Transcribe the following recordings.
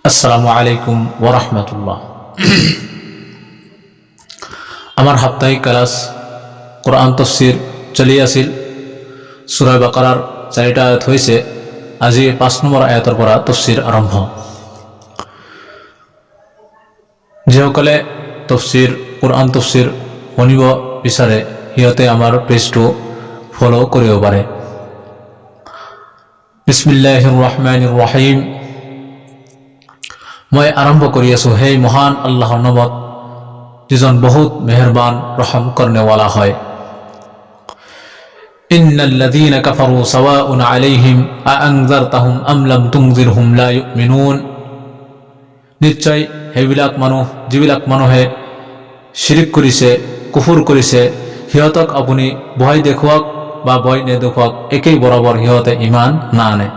আসসালামু আলাইকুম ওয়া ৰাহমাতুল্লাহ। আমাৰ সাপ্তাহিক ক্লাস কোৰআন তফসিৰ চলি আছিল। সূৰা বাকাৰাৰ 4টা আয়াত হয়েছে। আজি 5 নম্বৰ আয়াতৰ পৰা তফসিৰ আৰম্ভ। যিসকলে তফসিৰ কোৰআন তফসিৰ শুনিব বিচাৰে সিহঁতে আমাৰ পেজটো ফলো কৰিব পাৰে। বিসমিল্লাহিৰ ৰহমানিৰ ৰহিম। মই আৰম্ভ কৰি আছো হে মহান আল্লাহৰ নামত, যিজন বহুত মেহেৰবান ৰহম কৰনেৱালা হয়। ইন্নাল্লাযীনা কাফাৰু সাওয়াউন আলাইহিম আআনযাৰতাহুম আম লাম তুনযিৰহুম লা ইউমিনুন। নিশ্চয় সেইবিলাক মানুহ যিবিলাক মানুহে শিৰিক কৰিছে, কুফৰ কৰিছে, সিহঁতক আপুনি ভয় দেখুৱাওক বা ভয় নেদেখুৱাওক, একেই বৰাবৰ সিহঁতে ইমান নাআনে।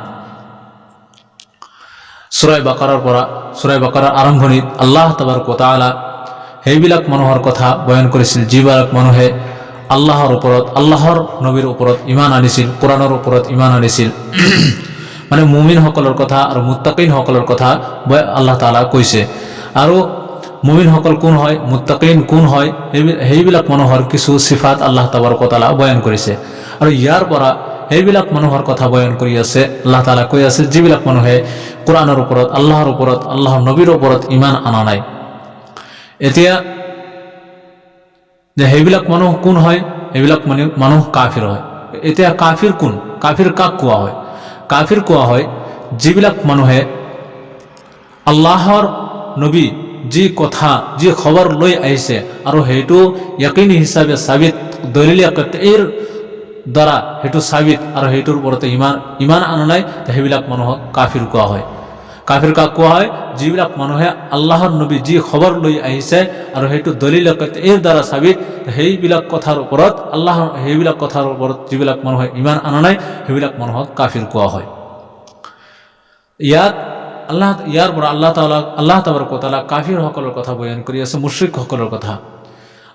সূৰা বাকাৰাৰ আৰম্ভণিত আল্লাহ তাবাৰক ওয়া তাআলা সেইবিলাক মানুহৰ কথা বয়ান কৰিছিল যিবিলাক মানুহে আল্লাহৰ ওপৰত, আল্লাহৰ নবীৰ ওপৰত ইমান আনিছিল, কোৰআনৰ ওপৰত ইমান আনিছিল। মানে মুমিনসকলৰ কথা আৰু মুত্তাকিনসকলৰ কথা আল্লাহ তাআলা কৈছে। আৰু মুমিনসকল কোন হয়, মুত্তাকিন কোন হয়, সেইবিলাক মানুহৰ কিছু সিফাত আল্লাহ তাবাৰক ওয়া তাআলা বয়ান কৰিছে। আৰু ইয়াৰ পৰা সেইবিলাক মানুহৰ কথা বয়ান কৰি আছে। আল্লাহ তাআলা কৈ আছে যিবিলাক মানুহে কোৰআনেৰ ওপৰত, আল্লাহৰ ওপৰত, আল্লাহৰ নবীৰ ওপৰত ইমান আনা নাই। এতিয়া যে সেইবিলাক মানুহ কোন হয়, সেইবিলাক মানুহ কাফিৰ হয়। এতিয়া কাফিৰ কোন? কাফিৰ কাক কোৱা হয়? কাফিৰ কোৱা হয় যিবিলাক মানুহে আল্লাহৰ নবী যি কথা, যি খবৰ লৈ আহিছে আৰু সেইটো ইয়াকিনী হিচাপে সাবিত, দলিলীয়া কতঈৰ দ্বাৰা সেইটো সাবিত আৰু সেইটোৰ ওপৰতে ইমান আনা নাই, সেইবিলাক মানুহক কাফিৰ কোৱা হয়। কাফিৰ কাক কোৱা হয়? যিবিলাক মানুহে আল্লাহৰ নবী যি খবৰ লৈ আহিছে আৰু সেইটো দলিল কতঈৰ দ্বাৰা সাবিত, সেইবিলাক কথাৰ ওপৰত সেইবিলাক কথাৰ ওপৰত যিবিলাক মানুহে ইমান আনা নাই, সেইবিলাক মানুহক কাফিৰ কোৱা হয়। ইয়াৰ পৰা আল্লাহ তাবাৰক ওয়া তাআলা কাফিৰসকলৰ কথা বয়ান কৰি আছে, মুশৰিকসকলৰ কথা।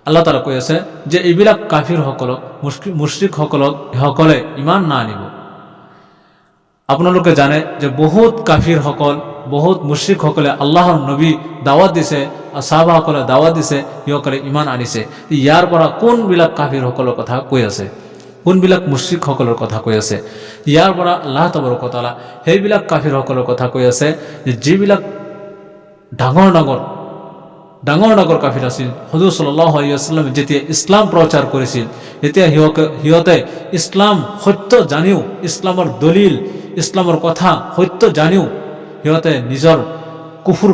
আল্লাহ তাআলা কৈ আছে যে এইবিলাক কাফিৰসকলক, মুশৰিকসকলে ইমান না আনিব। আপোনালোকে জানে যে বহুত কাফিৰসকল, বহুত মুশৰিকসকলে আল্লাহৰ নবী দাৱাত দিছে, সাহাবাসকলে দাৱাত দিছে, সিহঁতে ইমান আনিছে। ইয়াৰ পৰা কোনবিলাক কাফিৰসকলৰ কথা কৈ আছে, কোনবিলাক মুশৰিকসকলৰ কথা কৈ আছে? ইয়াৰ পৰা আল্লাহ তাবাৰক ওয়া তাআলা সেইবিলাক কাফিৰসকলৰ কথা কৈ আছে যে যিবিলাক ডাঙৰ ডাঙৰ কাফিৰ আছিল। হুজুৰ সাল্লাল্লাহু আলাইহি ওয়াসাল্লাম যেতিয়া ইছলাম প্ৰচাৰ কৰিছিল, তেতিয়া সিহঁতে ইছলাম সত্য জানিও, ইছলামৰ দলিল, ইছলামৰ কথা সত্য জানিও সিহঁতে নিজৰ কুফৰ,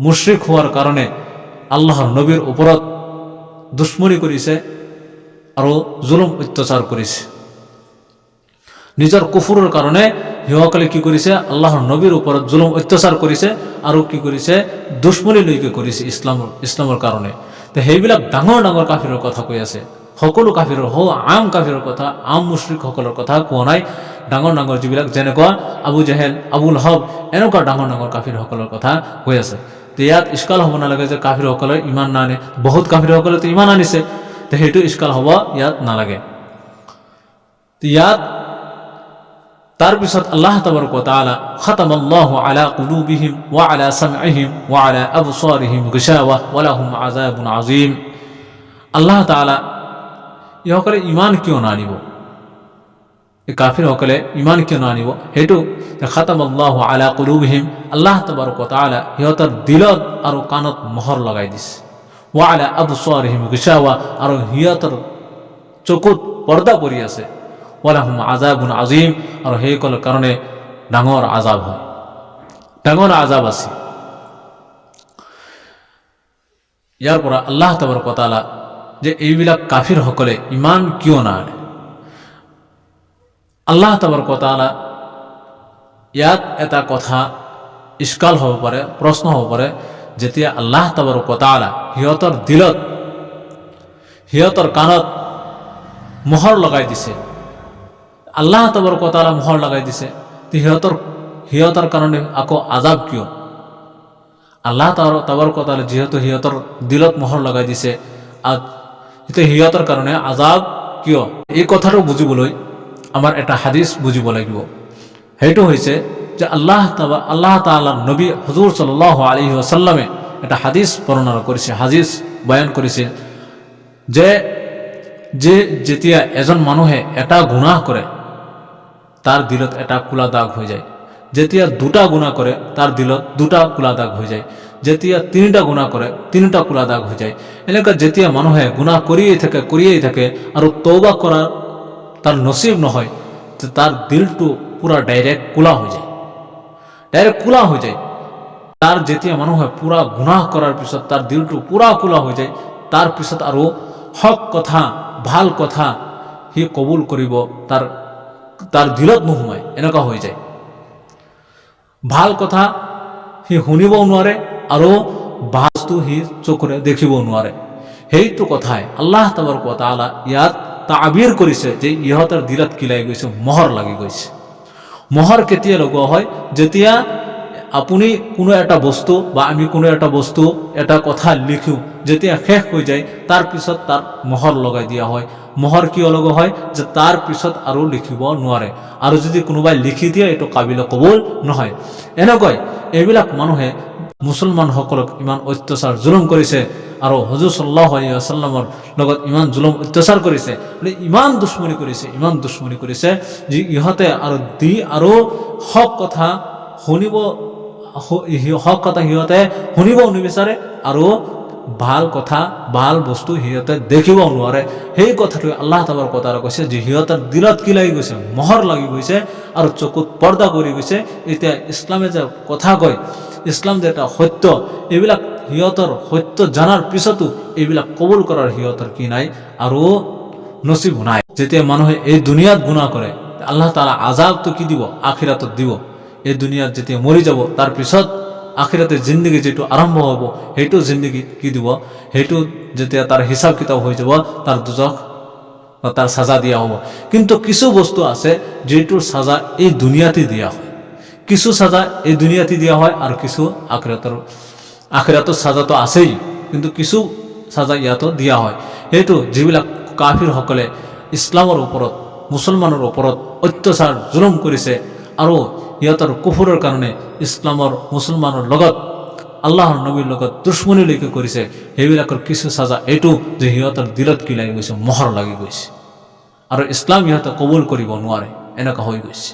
মুশৰিক হোৱাৰ কাৰণে আল্লাহৰ নবীৰ ওপৰত দুশ্মনী কৰিছে আৰু জুলুম অত্যাচাৰ কৰিছে। নিজৰ কুফৰৰ কাৰণে সিহঁতে কি কৰিছে? আল্লাহৰ নবীৰ ওপৰত জুলুম অত্যাচাৰ কৰিছে আৰু কি কৰিছে? দুশ্মনীলৈকে কৰিছে ইছলামৰ কাৰণে। তো সেইবিলাক ডাঙৰ কাফিৰৰ কথা কৈ আছে। সকলো কাফিৰৰ, আম কাফিৰৰ কথা, আম মুশৰিকসকলৰ কথা কোৱা নাই। ডাঙৰ যিবিলাক যেনেকুৱা আবু জেহেল, আবু লহাব, এনেকুৱা ডাঙৰ কাফিৰসকলৰ কথা কৈ আছে। তো ইয়াত ইস্কাল হ'ব নালাগে যে কাফিৰসকলে ইমান নানে, বহুত কাফিৰসকলে তো ইমান আনিছে, তো সেইটো ইস্কাল হ'ব ইয়াত নালাগে। তো ইয়াত তাৰপিছত আল্লাহ তাবাৰক ওয়া তাআলা খাতামাল্লাহু আলা কুলুবিহিম ওয়া আলা সামঈহিম ওয়া আলা আবসারিহিম গিশাওয়া ওয়া লাহুম আযাবুন আযীম। আল্লাহ তাআলা ইহঁতে ইমান কিয় নানিব, এই কাফিৰসকলে ইমান কিয় নানিব? সেইটো খাতামাল্লাহু আলা কুলুবিহিম, আল্লাহ তাবাৰক ওয়া তাআলা সিহঁতৰ দিলত আৰু কাণত মোহৰ লগাই দিছে। ওয়া আলা আবসাৰিহিম গিশাওয়া, আৰু সিহঁতৰ চকুত পৰ্দা পৰি আছে। ওয়ালাহুম আযাবুন আযীম, আৰু সেইসকলৰ কাৰণে ডাঙৰ আযাব হয়, ডাঙৰ আযাব আছে। ইয়াৰ পৰা আল্লাহ তাবাৰক ওয়া তাআলা যে এইবিলাক কাফিৰসকলে ইমান কিয় নানে, আল্লাহ তাবাৰক ওয়া তাআলা ইয়াত এটা কথা ইস্কাল হ'ব পাৰে, প্ৰশ্ন হ'ব পাৰে, যেতিয়া আল্লাহ তাবাৰক ওয়া তাআলা সিহঁতৰ দিলত, সিহঁতৰ কাণত মোহৰ লগাই দিছে, আল্লাহ তাবাৰক ওয়া তাআলা মোহৰ লগাই দিছে, সিহঁতৰ কাৰণে আকৌ আযাব কিয়? আল্লাহ তাবাৰক ওয়া তাআলা যিহেতু সিহঁতৰ দিলত মোহৰ লগাই দিছে, এতিয়া সিহঁতৰ কাৰণে আযাব কিয়? এই কথাটো বুজিবলৈ আমাৰ এটা হাদিছ বুজিব লাগিব। সেইটো হৈছে যে আল্লাহ তাআলার নবী হুজুর সাল্লাল্লাহু আলাইহি ওয়াসাল্লামে এটা হাদিস বর্ণনা করেছে, হাদিস বয়ান করেছে যে যেতিয়া এজন মানুহে এটা গুনাহ কৰে তার দিলত এটা কোলা দাগ হয়ে যায়, যেতিয়া দুটা গুনাহ করে তার দিলত দুটা কোলা দাগ হয়ে যায়, যেতিয়া তিনিটা গুনাহ করে তিনিটা কোলা দাগ হয়ে যায়। এনেকুৱা যেতিয়া মানুহে গুনাহ কৰিয়েই থাকে আৰু তওবা কৰাৰ তার নসিব নহয়, তার দিলটো পুরা ডাইরেক্ট কোলা হয়ে যায়, তার যেতিয়া মানুহে পুরা গুনাহ করার পিছত তার দিলটো পুরা কোলা হয়ে যায়, তার পিছত আৰু হক কথা ভাল কথা সি কবুল কৰিব তাৰ দিলত নোসোমায়, এনেকুৱা হৈ যায়। ভাল কথা সি শুনিবও নোৱাৰে আৰু বস্তু সি চকুৰে দেখিবও নোৱাৰে। সেইটো কথাই আল্লাহ তাবাৰক ওয়া তাআলা ইয়াত তাবিৰ কৰিছে যে ইহঁতৰ দিলত কি লাগি গৈছে, মোহৰ লাগি গৈছে। মোহৰ কেতিয়া লগোৱা হয়, যেতিয়া আপুনি কোনো এটা বস্তু বা আমি কোনো এটা বস্তু এটা কথা লিখো, যেতিয়া শেষ হৈ যায় তাৰ পিছত তাৰ মোহৰ লগাই দিয়া হয়। মোহৰ কিয় লগোৱা হয়, যে তাৰ পিছত আৰু লিখিব নোৱাৰে, আৰু যদি কোনোবাই লিখি দিয়ে এইটো কাবিলে কবুল নহয়। এনেকৈ এইবিলাক মানুহে মুছলমানসকলক ইমান অত্যাচাৰ জুলুম কৰিছে আৰু হুজুৰ সাল্লাল্লাহু আলাইহি ওয়াসাল্লামৰ লগত ইমান জুলুম অত্যাচাৰ কৰিছে, ইমান দুশ্মনী কৰিছে যে ইহঁতে আৰু হক কথা সিহঁতে শুনিবও নিবিচাৰে আৰু ভাল কথা ভাল বস্তু সিহঁতে দেখিবও নোৱাৰে। সেই কথাটো আল্লাহ তাবাৰক ওয়া তাআলা কৈছে যে সিহঁতৰ দিলত কি লাগি গৈছে, মোহৰ লাগি গৈছে আৰু চকুত পৰ্দা কৰি গৈছে। এতিয়া ইছলামে যে কথা কয়, ইছলাম যে এটা সত্য, এইবিলাক সিহঁতৰ সত্য জানাৰ পিছতো এইবিলাক কবুল কৰাৰ সিহঁতৰ কি নাই আৰু নসিব নাই। যেতিয়া মানুহে এই দুনিয়াত গুনাহ কৰে আল্লাহ তাআলা আযাবটো কি দিব, আখিৰাতত দিব। এই দুনিয়াত যেতিয়া মৰি যাব তাৰ পিছত আখিৰাতে জিন্দগি যেটো আৰম্ভ হ'ব, সেইটো জিন্দগি কি দিব, সেইটো যেতিয়া তাৰ হিসাব কিতাব হৈ যাব তাৰ দুজখ তার সাজা দিয়া হ'ব। কিন্তু কিছু বস্তু আছে যেটোর সাজা এই দুনিয়াতে দিয়া হয়, কিছু সাজা এই দুনিয়াতে দিয়া হয় আর কিছু আখিৰাতৰ সাজা তো আছেই, কিন্তু কিছু সাজা ইয়াতো দিয়া হয়। সেইটো যিবিলাক কাফিৰ সকলে ইছলামৰ ওপৰত মুছলমানৰ ওপৰত অত্যাচাৰ জুলুম কৰিছে আৰু ইহঁতৰ কুফৰৰ কাৰণে ইছলামৰ মুছলমানৰ লগত আল্লাহৰ নবীৰ লগত দুশ্মনীলৈকে কৰিছে, সেইবিলাকৰ কিছু সাজা এইটো যে সিহঁতৰ দিলত কি লাগি গৈছে, মোহৰ লাগি গৈছে আৰু ইছলাম ইহঁতে কবুল কৰিব নোৱাৰে, এনেকুৱা হৈ গৈছে।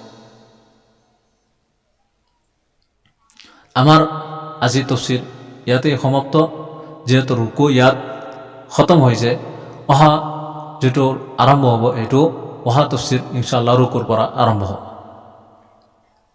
আমাৰ আজি তফসিৰ ইয়াতে সমাপ্ত, যেহেতু ৰুকু ইয়াত খতম হৈছে। অহা যেটো আৰম্ভ হ'ব এইটো অহা তফসিৰ ইনশাআল্লাহ ৰুকুৰ পৰা আৰম্ভ হ'ব।